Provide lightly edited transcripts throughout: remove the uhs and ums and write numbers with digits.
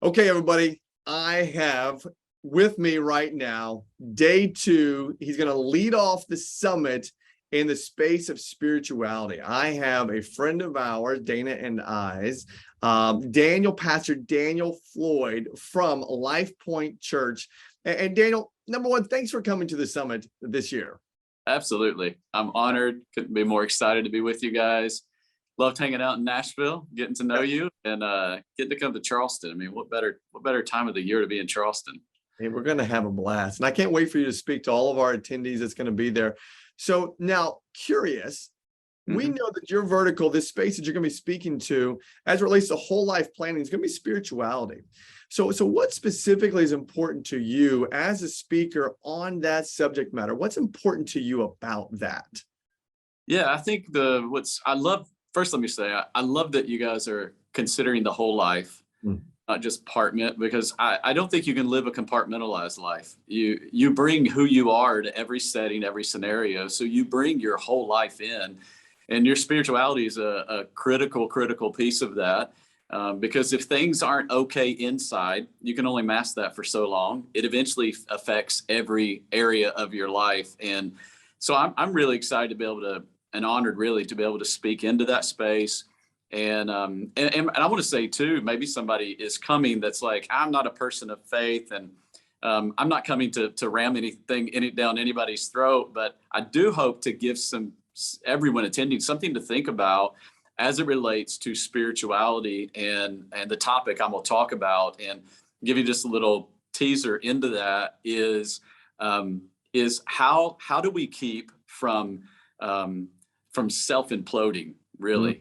Okay, everybody, I have with me right now, day 2. He's going to lead off the summit in the space of spirituality. I have a friend of ours, Dana and I's, Pastor Daniel Floyd from Life Point Church. And Daniel, number one, thanks for coming to the summit this year. Absolutely. I'm honored. Couldn't be more excited to be with you guys. Loved hanging out in Nashville, getting to know you, and getting to come to Charleston. I mean, what better time of the year to be in Charleston? And we're going to have a blast. And I can't wait for you to speak to all of our attendees that's going to be there. So now, curious, we know that your vertical, this space that you're going to be speaking to, as it relates to whole life planning, is going to be spirituality. So what specifically is important to you as a speaker on that subject matter? What's important to you about that? Yeah, I think first, let me say, I love that you guys are considering the whole life, not just partment, because I don't think you can live a compartmentalized life. You bring who you are to every setting, every scenario. So you bring your whole life in, and your spirituality is a critical piece of that. Because if things aren't okay inside, you can only mask that for so long. It eventually affects every area of your life. And so I'm really excited to be able to, and honored really to be able to speak into that space. And I want to say too, maybe somebody is coming that's like, I'm not a person of faith, and I'm not coming to ram anything down anybody's throat, but I do hope to give everyone attending something to think about as it relates to spirituality and the topic I'm going to talk about, and give you just a little teaser into that is how do we keep from self-imploding, really?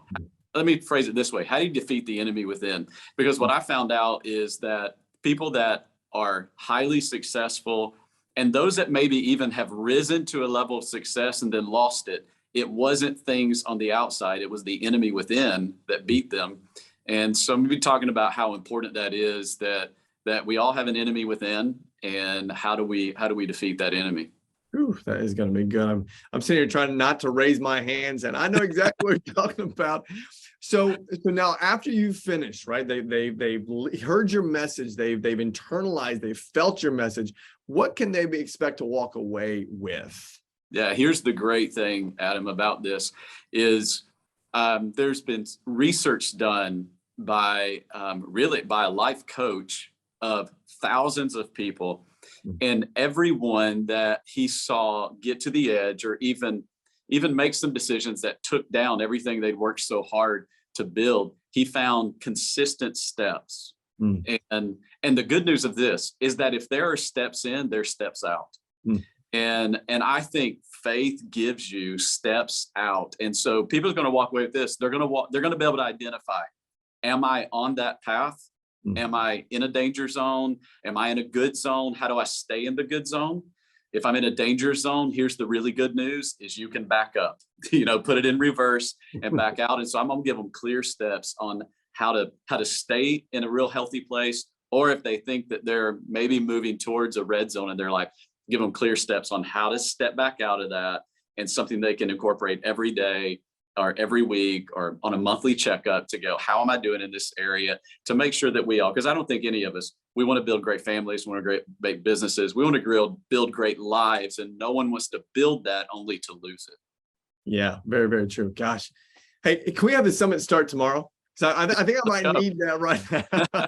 Let me phrase it this way. How do you defeat the enemy within? Because what I found out is that people that are highly successful, and those that maybe even have risen to a level of success and then lost it, it wasn't things on the outside. It was the enemy within that beat them. And so I'm going to be talking about how important that is, that we all have an enemy within, and how do we defeat that enemy? Ooh, that is going to be good. I'm sitting here trying not to raise my hands, and I know exactly what you're talking about. So now, after you finish, right? They've heard your message. They've internalized. They've felt your message. What can they expect to walk away with? Yeah, here's the great thing, Adam, about this is there's been research done by a life coach of thousands of people, and everyone that he saw get to the edge, or even make some decisions that took down everything they'd worked so hard to build, he found consistent steps. And the good news of this is that if there are steps in, there's steps out. And I think faith gives you steps out. And so people are going to walk away with this. They're going to be able to identify, am I on that path? Am I in a danger zone? Am I in a good zone? How do I stay in the good zone? If I'm in a danger zone, here's the really good news is you can back up, put it in reverse and back out. And so I'm going to give them clear steps on how to stay in a real healthy place. Or if they think that they're maybe moving towards a red zone in their life, give them clear steps on how to step back out of that, and something they can incorporate every day or every week or on a monthly checkup to go, how am I doing in this area, to make sure that we all, because I don't think any of us, we want to build great families, we want to make businesses, we want to build great lives, and no one wants to build that only to lose it. Yeah, very, very true. Gosh. Hey, can we have the summit start tomorrow? So I think I might need that right now.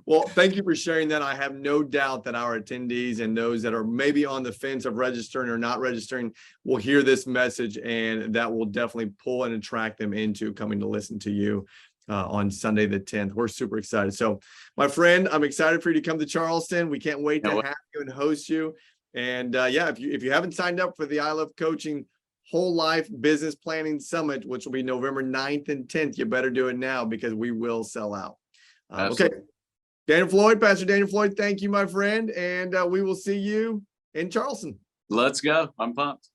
Well, thank you for sharing that. I have no doubt that our attendees and those that are maybe on the fence of registering or not registering will hear this message, and that will definitely pull and attract them into coming to listen to you on Sunday the 10th. We're super excited. So, my friend, I'm excited for you to come to Charleston. We can't wait to have you and host you. And if you haven't signed up for the I Love Coaching Whole Life Business Planning Summit, which will be November 9th and 10th, you better do it now, because we will sell out. Okay. Pastor Daniel Floyd, thank you, my friend. And we will see you in Charleston. Let's go. I'm pumped.